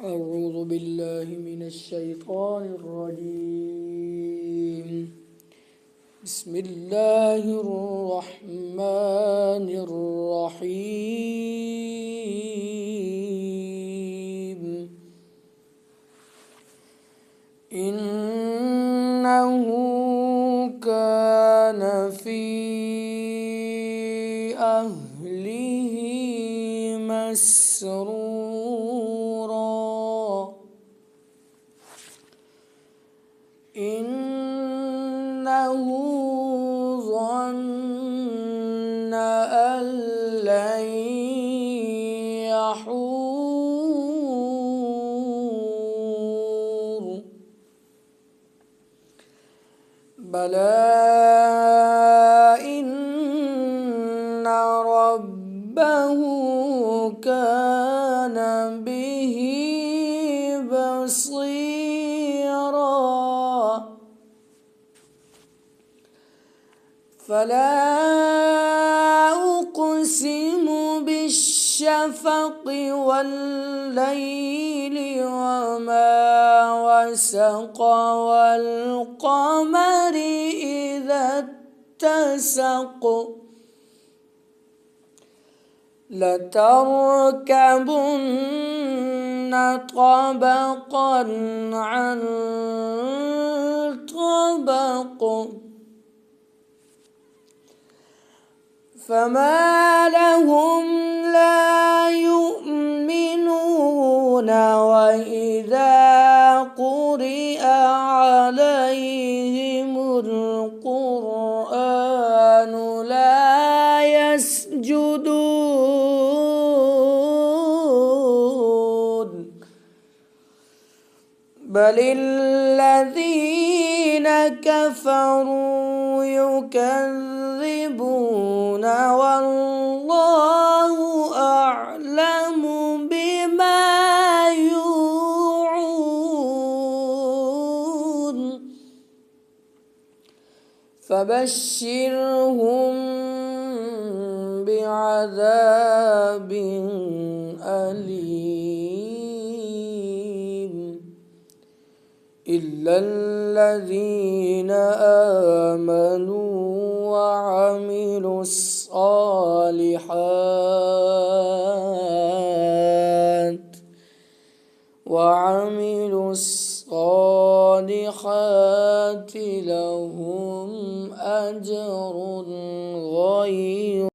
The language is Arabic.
أعوذ بالله من الشيطان الرجيم. بسم الله الرحمن الرحيم. إنه كان في أهله مسرورا. إنه ظن أن لن يحور بلى إن ربه كان به بصيرا. فلا أقسم بالشفق والليل وما وسق والقمر إذا اتسق لتركبن طبقا عن طبق فما لهم لا يؤمنون وإذا قرئ عليهم القرآن لا يسجدون بل الذين كفروا يكذبون والله أعلم بما يوعون فبشرهم بعذاب أليم إلا الذين آمنوا وعملوا الصالحات لهم أجر غير